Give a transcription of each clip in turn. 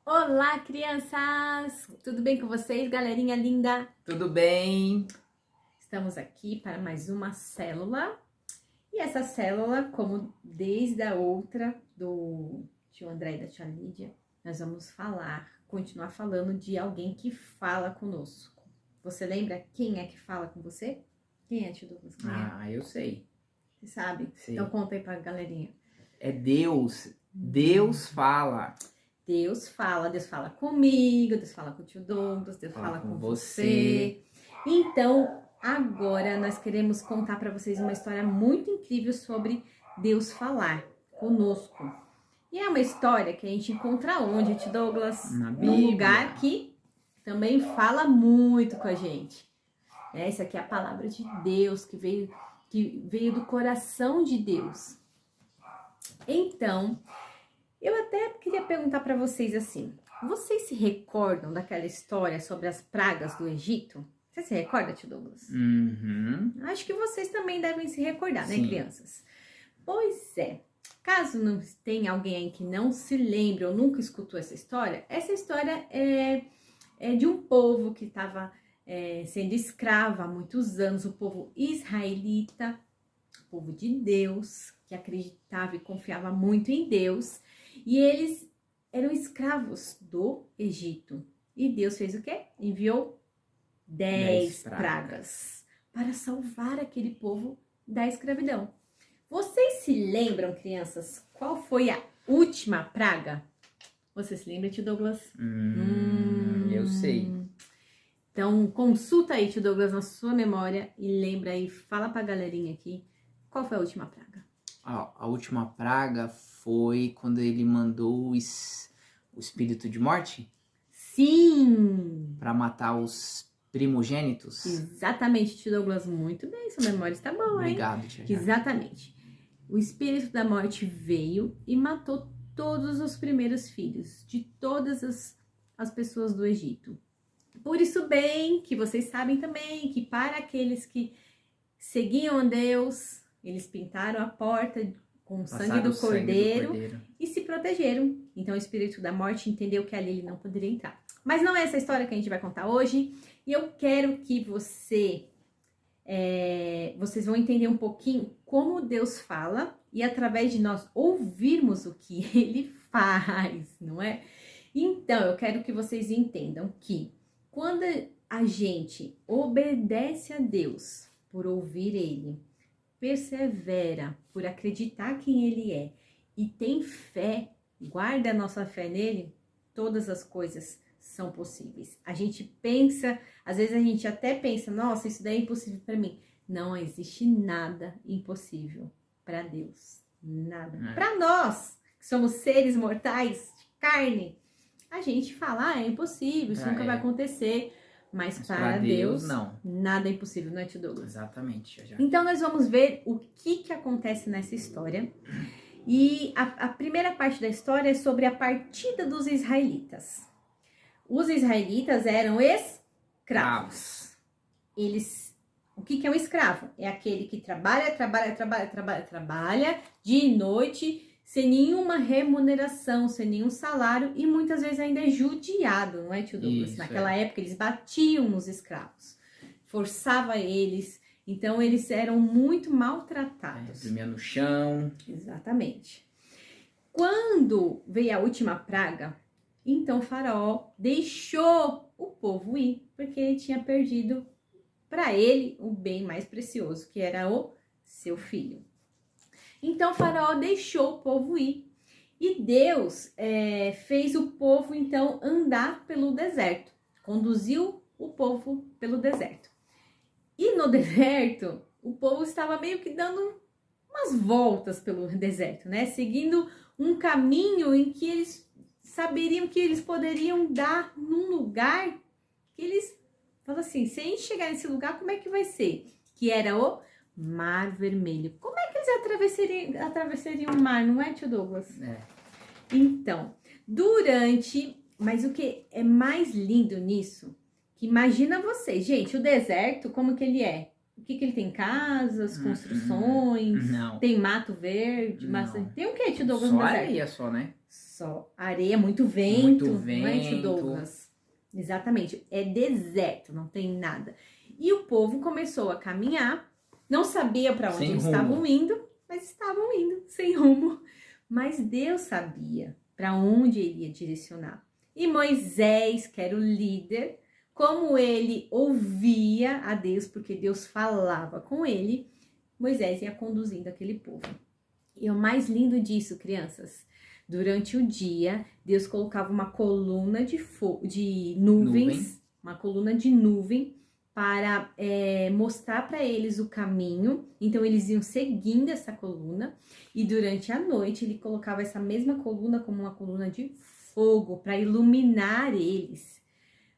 Olá, crianças! Tudo bem com vocês, galerinha linda? Tudo bem? Estamos aqui para mais uma célula. E essa célula, como desde a outra do tio André e da tia Lídia, nós vamos continuar falando de alguém que fala conosco. Você lembra quem é que fala com você? Quem é, tio Douglas? Quem é? Eu sei. Você sabe? Sei. Então conta aí pra galerinha. É Deus. Deus fala. Deus fala comigo, Deus fala com o tio Douglas, Deus fala com você. Então, agora nós queremos contar para vocês uma história muito incrível sobre Deus falar conosco. E é uma história que a gente encontra onde, tio Douglas? Na Bíblia. Num lugar que também fala muito com a gente. Essa aqui é a palavra de Deus que veio do coração de Deus. Então, eu até queria perguntar para vocês assim, vocês se recordam daquela história sobre as pragas do Egito? Você se recorda, tio Douglas? Uhum. Acho que vocês também devem se recordar, Sim. né, crianças? Pois é, caso não tenha alguém aí que não se lembre ou nunca escutou essa história é de um povo que estava sendo escravo há muitos anos, o povo israelita, o povo de Deus, que acreditava e confiava muito em Deus. E eles eram escravos do Egito. E Deus fez o quê? Enviou 10 pragas para salvar aquele povo da escravidão. Vocês se lembram, crianças, qual foi a última praga? Você se lembra, tio Douglas? Eu sei. Então, consulta aí, tio Douglas, na sua memória e lembra aí, fala pra galerinha aqui, qual foi a última praga? A última praga foi quando ele mandou o espírito de morte? Sim! Para matar os primogênitos? Exatamente, tio Douglas, muito bem, sua memória está boa, hein? Obrigado, tia Jaque. Exatamente. O espírito da morte veio e matou todos os primeiros filhos de todas as pessoas do Egito. Por isso bem que vocês sabem também que para aqueles que seguiam a Deus, eles pintaram a porta com o sangue do cordeiro e se protegeram. Então o espírito da morte entendeu que ali ele não poderia entrar. Mas não é essa história que a gente vai contar hoje. E eu quero que vocês vão entender um pouquinho como Deus fala e através de nós ouvirmos o que ele faz, não é? Então eu quero que vocês entendam que quando a gente obedece a Deus por ouvir ele, persevera por acreditar quem ele é e tem fé, guarda a nossa fé nele, todas as coisas são possíveis. A gente pensa, às vezes a gente até pensa, nossa, isso daí é impossível para mim. Não existe nada impossível para Deus, nada. Para nós, que somos seres mortais de carne, a gente fala, é impossível, isso nunca vai acontecer. Mas para Deus, não. Nada é impossível, não é, tio Douglas? Exatamente. Então, nós vamos ver o que acontece nessa história. E a primeira parte da história é sobre a partida dos israelitas. Os israelitas eram escravos. O que é um escravo? É aquele que trabalha de noite, sem nenhuma remuneração, sem nenhum salário e muitas vezes ainda é judiado, não é, tio Douglas? Isso, Naquela época eles batiam nos escravos, forçava eles, então eles eram muito maltratados. Dormia no chão. Exatamente. Quando veio a última praga, então o faraó deixou o povo ir, porque ele tinha perdido para ele o bem mais precioso, que era o seu filho. Então o faraó deixou o povo ir e Deus fez o povo então andar pelo deserto, conduziu o povo pelo deserto. E no deserto o povo estava meio que dando umas voltas pelo deserto, né? Seguindo um caminho em que eles saberiam que eles poderiam dar num lugar que eles falaram assim, se a gente chegar nesse lugar, como é que vai ser? Que era o Mar Vermelho. Como é que eles atravessariam o mar, não é, tio Douglas? Então, mas o que é mais lindo nisso, que imagina vocês, gente, o deserto, como que ele é? que ele tem? Casas, construções, Não. tem mato verde, Não. tem o que, tio Douglas, Só no deserto? areia só, né? Só areia, muito vento, Muito não é, tio vento. Douglas? Exatamente, é deserto, não tem nada. E o povo começou a caminhar, não sabia para onde Sem eles rumo. estavam indo, mas estavam indo sem rumo. Mas Deus sabia para onde ele ia direcionar. E Moisés, que era o líder, como ele ouvia a Deus, porque Deus falava com ele, Moisés ia conduzindo aquele povo. E o mais lindo disso, crianças, durante o dia, Deus colocava uma coluna de nuvens, uma coluna de nuvem, para mostrar para eles o caminho. Então, eles iam seguindo essa coluna, e durante a noite, ele colocava essa mesma coluna como uma coluna de fogo, para iluminar eles,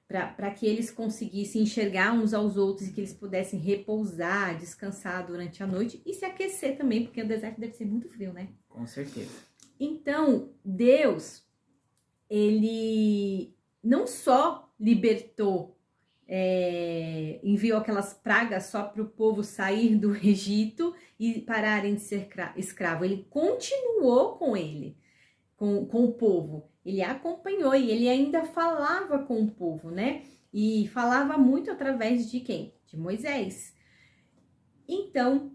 para que eles conseguissem enxergar uns aos outros e que eles pudessem repousar, descansar durante a noite e se aquecer também, porque o deserto deve ser muito frio, né? Com certeza. Então, Deus, ele não só libertou, enviou aquelas pragas só para o povo sair do Egito e pararem de ser escravo, ele continuou com ele, com o povo. Ele acompanhou e ele ainda falava com o povo, né? E falava muito através de quem? De Moisés. Então,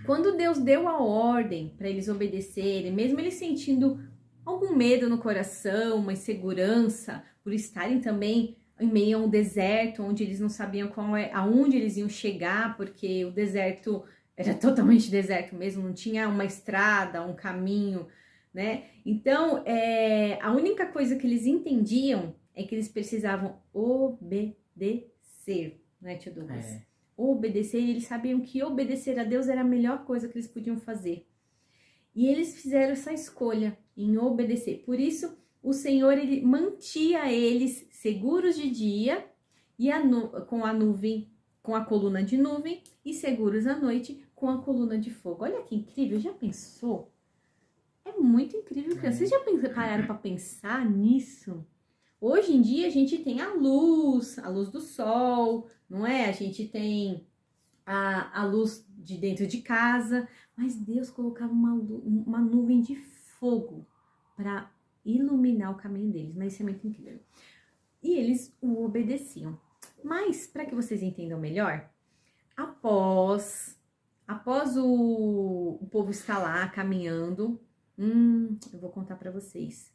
quando Deus deu a ordem para eles obedecerem, mesmo eles sentindo algum medo no coração, uma insegurança, por estarem também em meio a um deserto, onde eles não sabiam aonde eles iam chegar, porque o deserto era totalmente deserto mesmo, não tinha uma estrada, um caminho, né? Então, a única coisa que eles entendiam é que eles precisavam obedecer, né, tio Douglas? Obedecer, e eles sabiam que obedecer a Deus era a melhor coisa que eles podiam fazer. E eles fizeram essa escolha em obedecer. Por isso, o Senhor, ele mantia eles seguros de dia e com a nuvem, com a coluna de nuvem, e seguros à noite com a coluna de fogo. Olha que incrível, já pensou? É muito incrível, criança. Vocês já pararam para pensar nisso? Hoje em dia a gente tem a luz do sol, não é? A gente tem a luz de dentro de casa, mas Deus colocava uma nuvem de fogo para iluminar o caminho deles. Mas isso é muito incrível. E eles o obedeciam. Mas, para que vocês entendam melhor, após o povo estar lá caminhando, eu vou contar para vocês.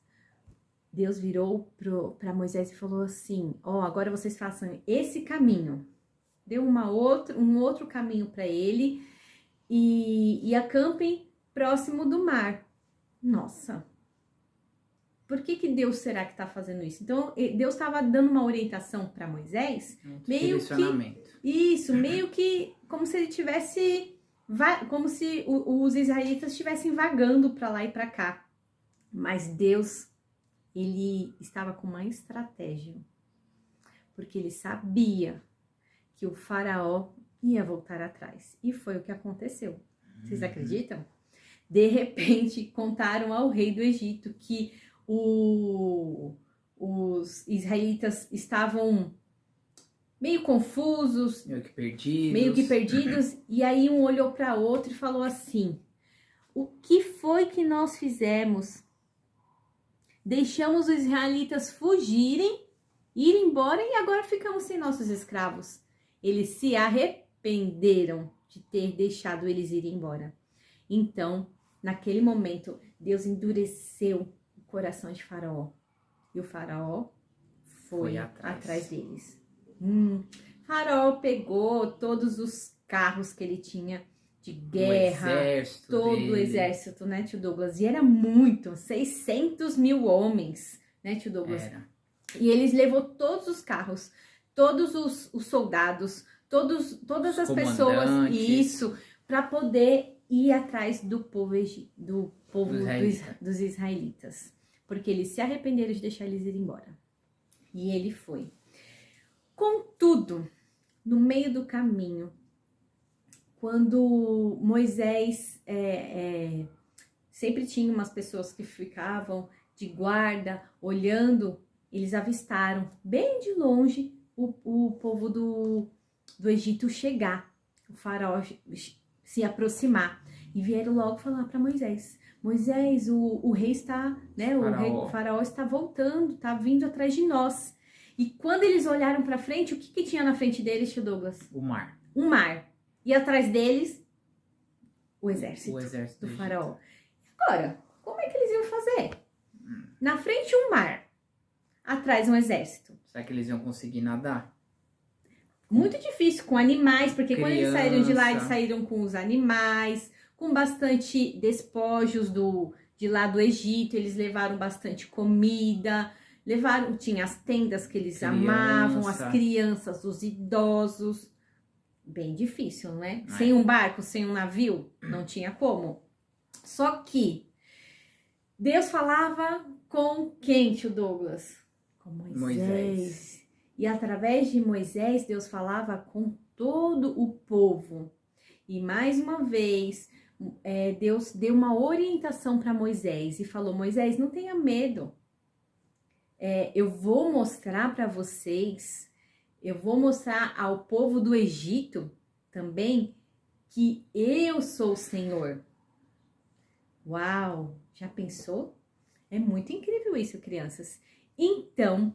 Deus virou para Moisés e falou assim: agora vocês façam esse caminho. Deu um outro caminho para ele e acampem próximo do mar. Nossa, por que Deus será que está fazendo isso? Então, Deus estava dando uma orientação para Moisés, meio que como se ele tivesse, como se os israelitas estivessem vagando para lá e para cá. Mas Deus, ele estava com uma estratégia, porque ele sabia que o faraó ia voltar atrás. E foi o que aconteceu. Vocês acreditam? De repente, contaram ao rei do Egito que os israelitas estavam meio confusos, meio que perdidos, e aí um olhou para outro e falou assim: o que foi que nós fizemos? Deixamos os israelitas fugirem, ir embora, e agora ficamos sem nossos escravos. Eles se arrependeram de ter deixado eles ir embora. Então, naquele momento, Deus endureceu o coração de Faraó. E o Faraó foi atrás deles. Faraó pegou todos os carros que ele tinha de guerra, o exército, né, tio Douglas? E era muito, 600 mil homens, né, tio Douglas? E eles levou todos os carros, todos os soldados, todas as pessoas, para poder ir atrás do povo dos israelitas. Porque eles se arrependeram de deixar eles ir embora. E ele foi. Contudo, no meio do caminho, quando Moisés sempre tinha umas pessoas que ficavam de guarda, olhando, eles avistaram bem de longe o povo do Egito chegar. o faraó se aproximar. E vieram logo falar para Moisés. Moisés, o rei está, né? O faraó está voltando, está vindo atrás de nós. E quando eles olharam para frente, o que tinha na frente deles, tio Douglas? O mar. Um mar. E atrás deles, o exército do Egito. faraó. Agora, como é que eles iam fazer? Na frente um mar, atrás um exército. Será que eles iam conseguir nadar? Muito difícil, com animais, porque quando eles saíram de lá, eles Criança. saíram com os animais, com bastante despojos de lá do Egito, eles levaram bastante comida, tinha as tendas que eles amavam, as crianças, os idosos. Bem difícil, né? Sem um barco, sem um navio, não tinha como. Só que Deus falava com quem, tio Douglas? Com Moisés. E através de Moisés, Deus falava com todo o povo. E mais uma vez, Deus deu uma orientação para Moisés e falou: Moisés, não tenha medo. Eu vou mostrar para vocês, eu vou mostrar ao povo do Egito também que eu sou o Senhor. Uau! Já pensou? É muito incrível isso, crianças. Então,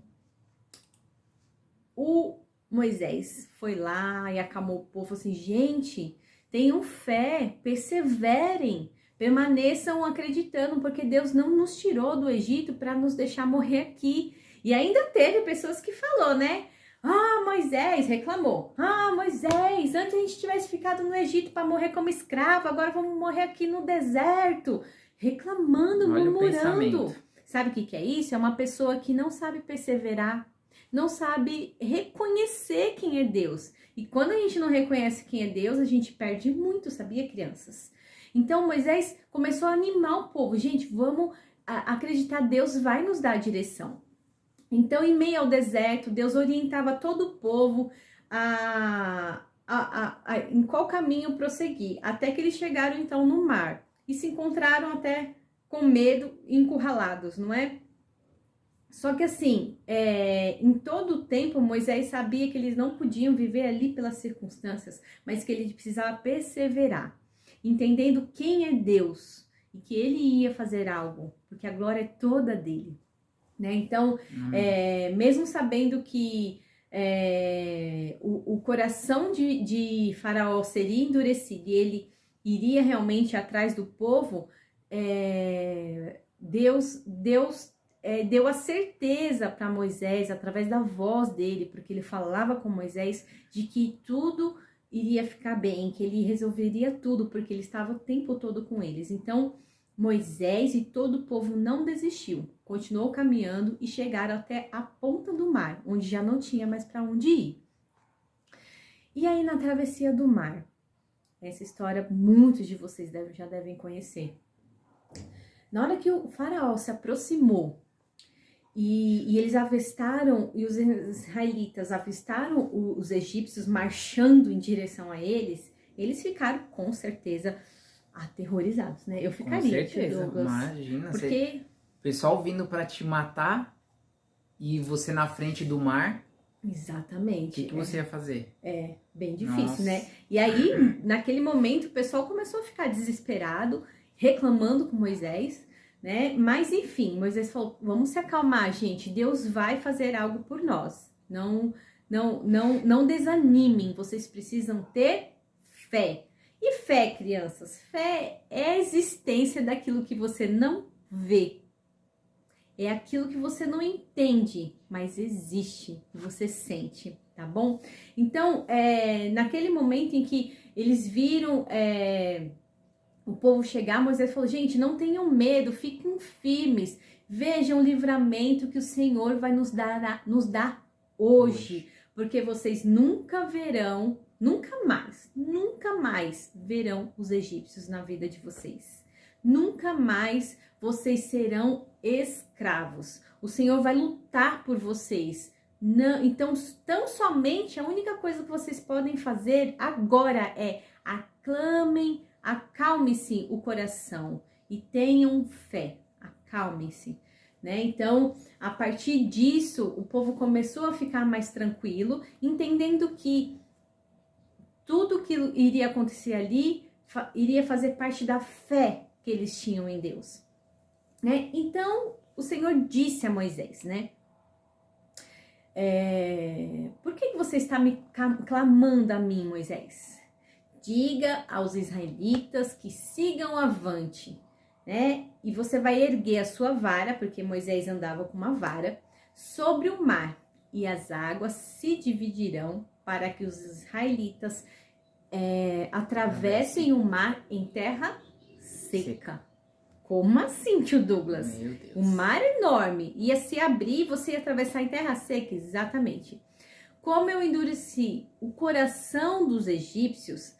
o Moisés foi lá e acalmou o povo assim: gente, tenham fé, perseverem, permaneçam acreditando, porque Deus não nos tirou do Egito para nos deixar morrer aqui. E ainda teve pessoas que falou, né? Ah, Moisés reclamou. Ah, Moisés, antes a gente tivesse ficado no Egito para morrer como escravo, agora vamos morrer aqui no deserto. Reclamando, murmurando. Sabe o que é isso? É uma pessoa que não sabe perseverar, não sabe reconhecer quem é Deus. E quando a gente não reconhece quem é Deus, a gente perde muito, sabia, crianças? Então Moisés começou a animar o povo. Gente, vamos acreditar, Deus vai nos dar a direção. Então, em meio ao deserto, Deus orientava todo o povo em qual caminho prosseguir, até que eles chegaram então no mar e se encontraram até com medo, encurralados, não é? Só que assim, em todo o tempo, Moisés sabia que eles não podiam viver ali pelas circunstâncias, mas que ele precisava perseverar, entendendo quem é Deus e que ele ia fazer algo, porque a glória é toda dele, né? Então, mesmo sabendo que o coração de Faraó seria endurecido e ele iria realmente atrás do povo, Deus deu a certeza para Moisés, através da voz dele, porque ele falava com Moisés, de que tudo iria ficar bem, que ele resolveria tudo, porque ele estava o tempo todo com eles. Então, Moisés e todo o povo não desistiu, continuou caminhando e chegaram até a ponta do mar, onde já não tinha mais para onde ir. E aí, na travessia do mar, essa história muitos de vocês já devem conhecer. Na hora que o faraó se aproximou e eles avistaram, e os israelitas avistaram os egípcios marchando em direção a eles, eles ficaram com certeza aterrorizados, né? Eu ficaria, com certeza, Douglas, imagina, porque o pessoal vindo para te matar e você na frente do mar. Exatamente. O que você ia fazer? Bem difícil, Nossa. né? E aí, naquele momento, o pessoal começou a ficar desesperado, reclamando com Moisés, né? Mas enfim, Moisés falou: vamos se acalmar, gente. Deus vai fazer algo por nós. Não desanimem. Vocês precisam ter fé. E fé, crianças, fé é a existência daquilo que você não vê. É aquilo que você não entende, mas existe, você sente, tá bom? Então, naquele momento em que eles viram o povo chegar, Moisés falou: gente, não tenham medo, fiquem firmes, vejam o livramento que o Senhor vai nos dar hoje, porque vocês nunca mais verão os egípcios na vida de vocês. Nunca mais vocês serão escravos. O Senhor vai lutar por vocês. Não, então, tão somente a única coisa que vocês podem fazer agora é acalme-se o coração e tenham fé. Acalme-se, né? Então, a partir disso, o povo começou a ficar mais tranquilo, entendendo que tudo que iria acontecer ali iria fazer parte da fé que eles tinham em Deus, né? Então, o Senhor disse a Moisés, né? Por que você está me clamando a mim, Moisés? Diga aos israelitas que sigam avante, né? E você vai erguer a sua vara, porque Moisés andava com uma vara, sobre o mar, e as águas se dividirão para que os israelitas atravessem o mar em terra seca. Como assim, tio Douglas? Meu Deus. O mar enorme ia se abrir e você ia atravessar em terra seca, exatamente. Como eu endureci o coração dos egípcios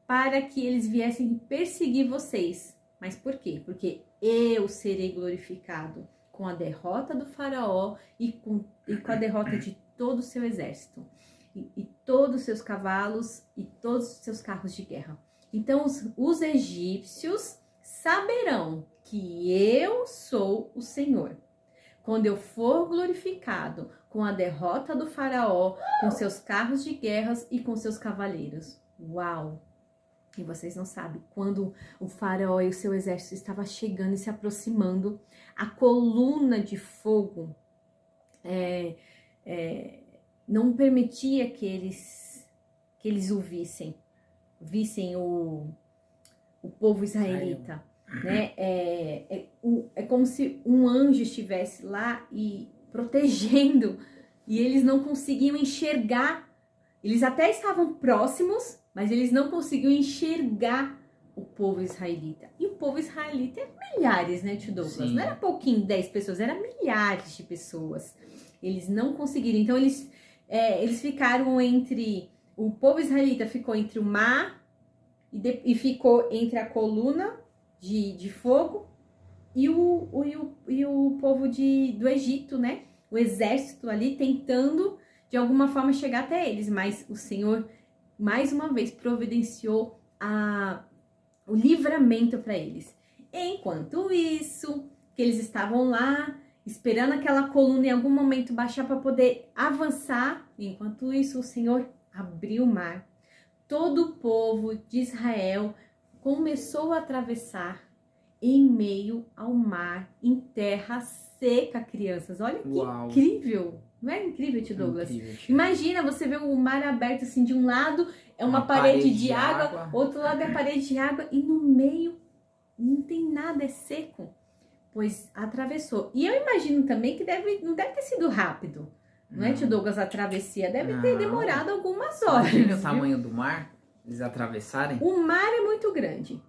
para que eles viessem perseguir vocês. Mas por quê? Porque eu serei glorificado com a derrota do faraó e com a derrota de todo o seu exército. E todos os seus cavalos e todos os seus carros de guerra. Então os egípcios saberão que eu sou o Senhor. Quando eu for glorificado com a derrota do faraó, com seus carros de guerras e com seus cavaleiros. Uau! E vocês não sabem, quando o faraó e o seu exército estavam chegando e se aproximando, a coluna de fogo não permitia que eles o vissem o povo israelita, né? É como se um anjo estivesse lá e protegendo, e eles não conseguiam enxergar. Eles até estavam próximos, mas eles não conseguiam enxergar o povo israelita. E o povo israelita é milhares, né, tio Douglas? Sim. Não era pouquinho, 10 pessoas, era milhares de pessoas. Eles não conseguiram. Então, eles ficaram entre... O povo israelita ficou entre o mar e ficou entre a coluna de fogo e o povo do Egito, né? O exército ali tentando, de alguma forma, chegar até eles. Mas o Senhor, mais uma vez, providenciou o livramento para eles. Enquanto isso, que eles estavam lá, esperando aquela coluna em algum momento baixar para poder avançar. Enquanto isso, o Senhor abriu o mar. Todo o povo de Israel começou a atravessar em meio ao mar, em terra seca, crianças. Olha que Uau. Incrível! Não é incrível, tio Douglas? Incrível, tio. Imagina você ver o mar aberto assim, de um lado é uma parede de água, outro lado é parede de água e no meio não tem nada, é seco. Pois atravessou. E eu imagino também que não deve ter sido rápido. Não é, tio Douglas? A travessia deve ter demorado algumas horas. Imagina o tamanho do mar, eles atravessarem. O mar é muito grande,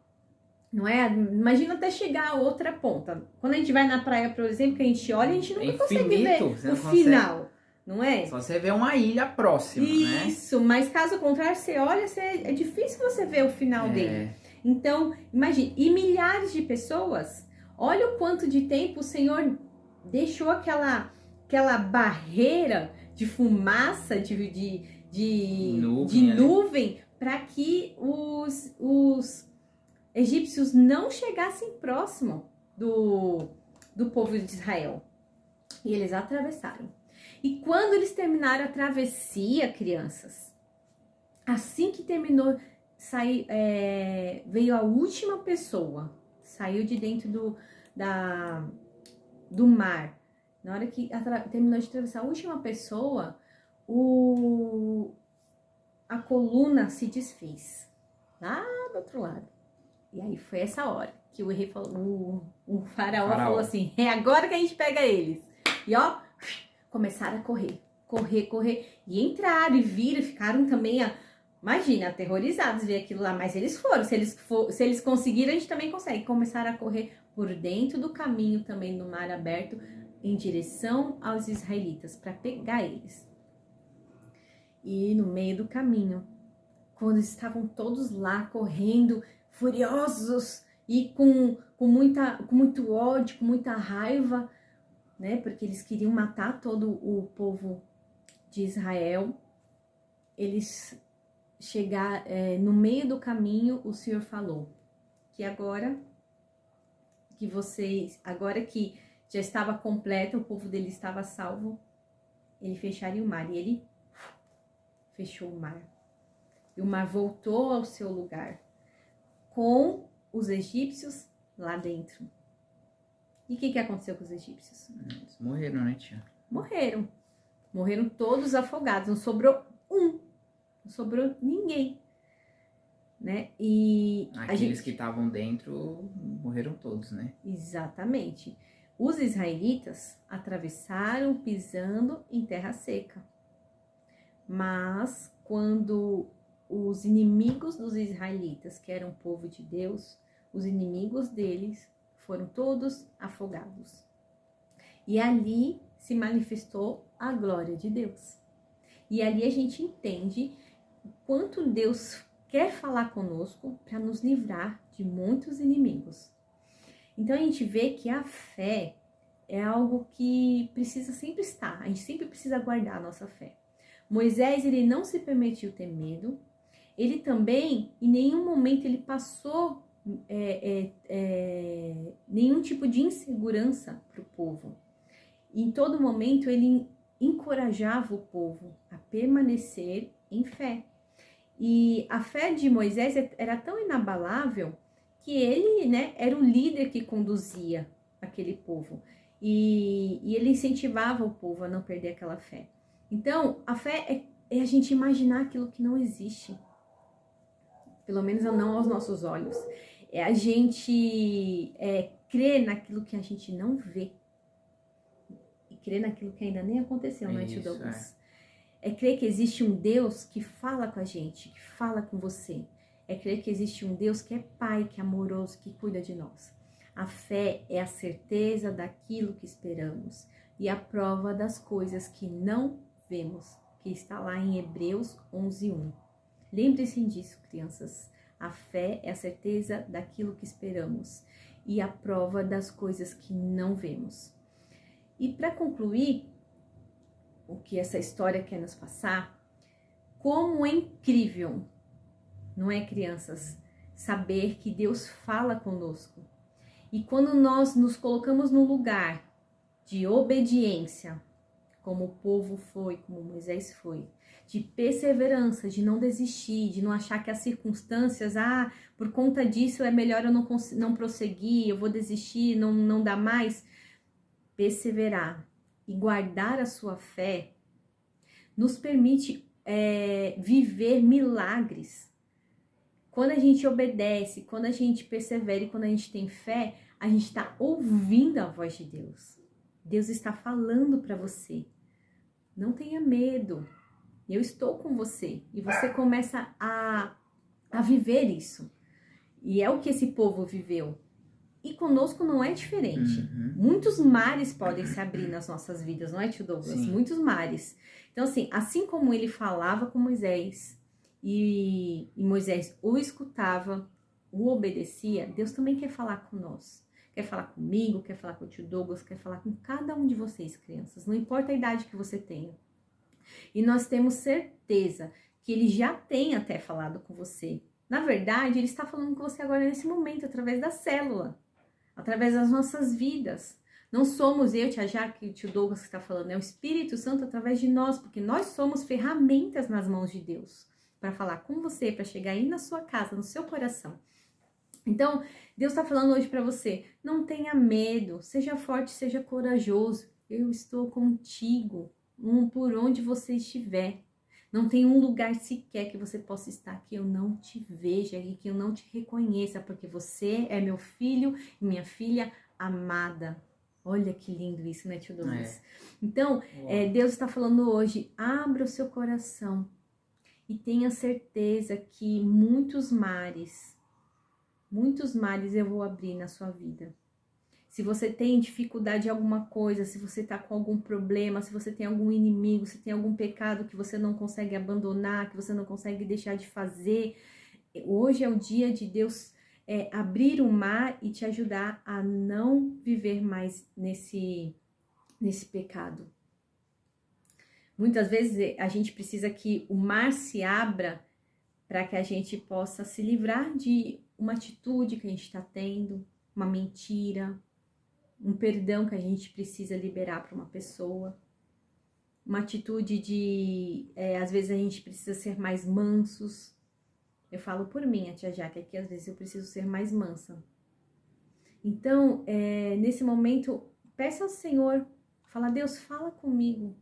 não é? Imagina até chegar a outra ponta. Quando a gente vai na praia, por exemplo, que a gente olha, a gente nunca consegue ver o final, não é? Só você vê uma ilha próxima, né? Isso, mas caso contrário, você olha, é difícil você ver o final dele. Então, imagine, e milhares de pessoas, olha o quanto de tempo o Senhor deixou aquela barreira de fumaça, de nuvem, para que os egípcios não chegassem próximo do povo de Israel. E eles atravessaram. E quando eles terminaram a travessia, crianças, assim que terminou, veio a última pessoa, saiu de dentro do mar. Na hora que terminou de atravessar a última pessoa, a coluna se desfez lá do outro lado. E aí foi essa hora que o rei falou, o faraó falou assim: é agora que a gente pega eles. E ó, começaram a correr. E entraram e viram, ficaram também, imagina, aterrorizados ver aquilo lá. Mas eles foram. Se eles conseguiram, a gente também consegue. Começaram a correr por dentro do caminho também no mar aberto, em direção aos israelitas, para pegar eles. E no meio do caminho, quando estavam todos lá correndo, furiosos e com muito ódio, com muita raiva, né? Porque eles queriam matar todo o povo de Israel. Eles chegaram no meio do caminho, o Senhor falou que agora que já estava completa, o povo dele estava salvo, ele fecharia o mar. E ele fechou o mar. e o mar voltou ao seu lugar, com os egípcios lá dentro. E o que aconteceu com os egípcios? Eles morreram, né, tia? Morreram. Morreram todos afogados, não sobrou um. Não sobrou ninguém. Né? E aqueles que estavam dentro morreram todos, né? Exatamente. Os israelitas atravessaram pisando em terra seca. Mas quando os inimigos dos israelitas, que eram o povo de Deus, os inimigos deles foram todos afogados. E ali se manifestou a glória de Deus. E ali a gente entende o quanto Deus quer falar conosco para nos livrar de muitos inimigos. Então a gente vê que a fé é algo que precisa sempre estar, a gente sempre precisa guardar a nossa fé. Moisés, ele não se permitiu ter medo, ele também, em nenhum momento, ele passou nenhum tipo de insegurança para o povo. Em todo momento, ele encorajava o povo a permanecer em fé. E a fé de Moisés era tão inabalável que ele, né, era o líder que conduzia aquele povo. E ele incentivava o povo a não perder aquela fé. Então, a fé é a gente imaginar aquilo que não existe. Pelo menos não aos nossos olhos. É a gente crer naquilo que a gente não vê. E crer naquilo que ainda nem aconteceu, não é, tio Douglas? É crer que existe um Deus que fala com a gente, que fala com você. É crer que existe um Deus que é Pai, que é amoroso, que cuida de nós. A fé é a certeza daquilo que esperamos e a prova das coisas que não vemos, que está lá em Hebreus 11:1. Lembre-se disso, crianças. A fé é a certeza daquilo que esperamos e a prova das coisas que não vemos. E para concluir, o que essa história quer nos passar, como é incrível, não é, crianças, saber que Deus fala conosco. E quando nós nos colocamos no lugar de obediência, como o povo foi, como Moisés foi, de perseverança, de não desistir, de não achar que as circunstâncias, por conta disso é melhor eu não prosseguir, eu vou desistir, não dá mais. Perseverar e guardar a sua fé nos permite viver milagres. Quando a gente obedece, quando a gente persevera e quando a gente tem fé, a gente está ouvindo a voz de Deus. Deus está falando para você. Não tenha medo. Eu estou com você. E você começa a viver isso. E é o que esse povo viveu. E conosco não é diferente. Muitos mares podem se abrir nas nossas vidas, não é, tio Douglas? Sim. Muitos mares. Então, assim como ele falava com Moisés e Moisés o escutava, o obedecia, Deus também quer falar com nós. Quer falar comigo, quer falar com o tio Douglas, quer falar com cada um de vocês, crianças. Não importa a idade que você tenha. E nós temos certeza que ele já tem até falado com você. Na verdade, ele está falando com você agora nesse momento, através da célula. Através das nossas vidas. Não somos eu, tia Jaque e o tio Douglas que está falando, é o Espírito Santo através de nós, porque nós somos ferramentas nas mãos de Deus para falar com você, para chegar aí na sua casa, no seu coração. Então, Deus está falando hoje para você, não tenha medo, seja forte, seja corajoso, eu estou contigo, por onde você estiver. Não tem um lugar sequer que você possa estar que eu não te veja e que eu não te reconheça, porque você é meu filho e minha filha amada. Olha que lindo isso, né, tio Douglas? Então, Deus está falando hoje, abra o seu coração e tenha certeza que muitos mares eu vou abrir na sua vida. Se você tem dificuldade em alguma coisa, se você está com algum problema, se você tem algum inimigo, se tem algum pecado que você não consegue abandonar, que você não consegue deixar de fazer, hoje é o dia de Deus abrir o mar e te ajudar a não viver mais nesse pecado. Muitas vezes a gente precisa que o mar se abra para que a gente possa se livrar de uma atitude que a gente está tendo, uma mentira, um perdão que a gente precisa liberar para uma pessoa, uma atitude de, às vezes a gente precisa ser mais mansos, Eu falo por mim, a tia Jaque, que às vezes eu preciso ser mais mansa. Então, nesse momento, peça ao Senhor, fala, Deus, fala comigo.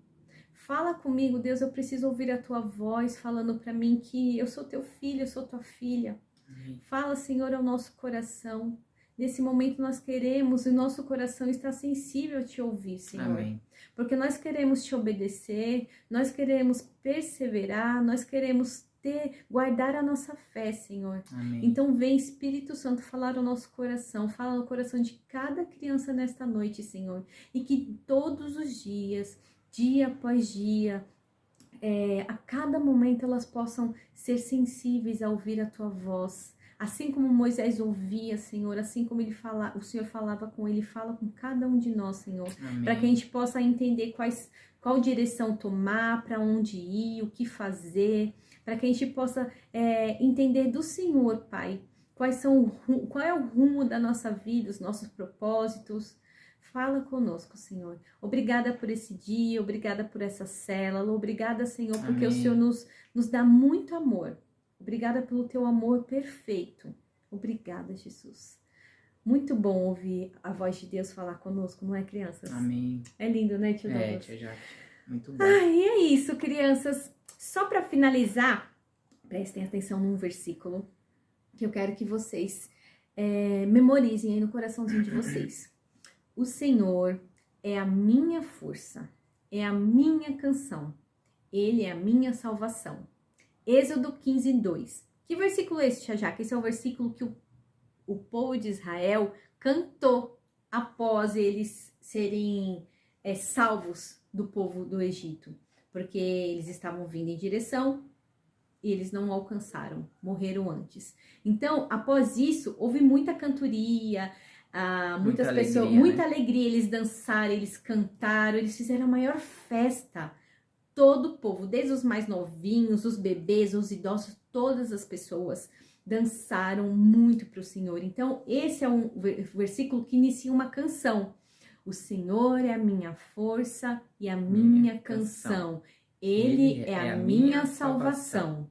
Fala comigo, Deus, eu preciso ouvir a tua voz falando para mim que eu sou teu filho, eu sou tua filha. Amém. Fala, Senhor, ao nosso coração. Nesse momento nós queremos, e o nosso coração está sensível a te ouvir, Senhor. Amém. Porque nós queremos te obedecer, nós queremos perseverar, nós queremos guardar a nossa fé, Senhor. Amém. Então vem, Espírito Santo, falar ao nosso coração, fala no coração de cada criança nesta noite, Senhor. E que todos os dias, dia após dia, a cada momento elas possam ser sensíveis a ouvir a tua voz. Assim como Moisés ouvia, Senhor, assim como o Senhor falava com ele, fala com cada um de nós, Senhor. Para que a gente possa entender qual direção tomar, para onde ir, o que fazer, para que a gente possa entender do Senhor, Pai, qual é o rumo da nossa vida, os nossos propósitos. Fala conosco, Senhor. Obrigada por esse dia, obrigada por essa célula, obrigada, Senhor, porque Amém. o Senhor nos dá muito amor. Obrigada pelo teu amor perfeito. Obrigada, Jesus. Muito bom ouvir a voz de Deus falar conosco, não é, crianças? Amém. É lindo, né, tio Douglas? Tia Jaque. Muito bom. E é isso, crianças. Só para finalizar, prestem atenção num versículo que eu quero que vocês memorizem aí no coraçãozinho de vocês. O Senhor é a minha força, é a minha canção. Ele é a minha salvação. Êxodo 15, 2. Que versículo é esse, tia Jaque? Esse é o versículo que o povo de Israel cantou após eles serem salvos do povo do Egito. Porque eles estavam vindo em direção e eles não alcançaram, morreram antes. Então, após isso, houve muita cantoria, muitas pessoas, alegria, muita né? alegria, eles dançaram, eles cantaram, eles fizeram a maior festa. Todo o povo, desde os mais novinhos, os bebês, os idosos, todas as pessoas dançaram muito para o Senhor. Então, esse é um versículo que inicia uma canção. O Senhor é a minha força e a minha canção. Ele é a minha salvação.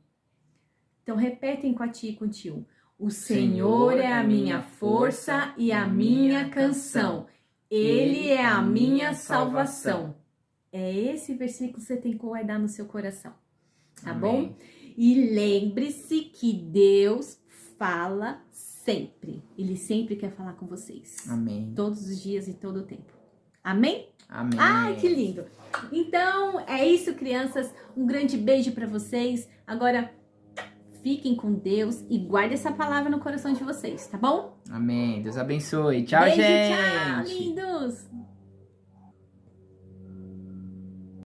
Então, repetem com a tia e com o tio. O Senhor é a minha força e a minha canção. Ele é a minha salvação. É esse versículo que você tem que guardar no seu coração, tá bom? E lembre-se que Deus fala sempre. Ele sempre quer falar com vocês. Amém. Todos os dias e todo o tempo. Amém? Amém. Ai, que lindo! Então, é isso, crianças. Um grande beijo para vocês. Agora, fiquem com Deus e guardem essa palavra no coração de vocês, tá bom? Amém. Deus abençoe. Tchau, Beijo, gente. tchau, lindos!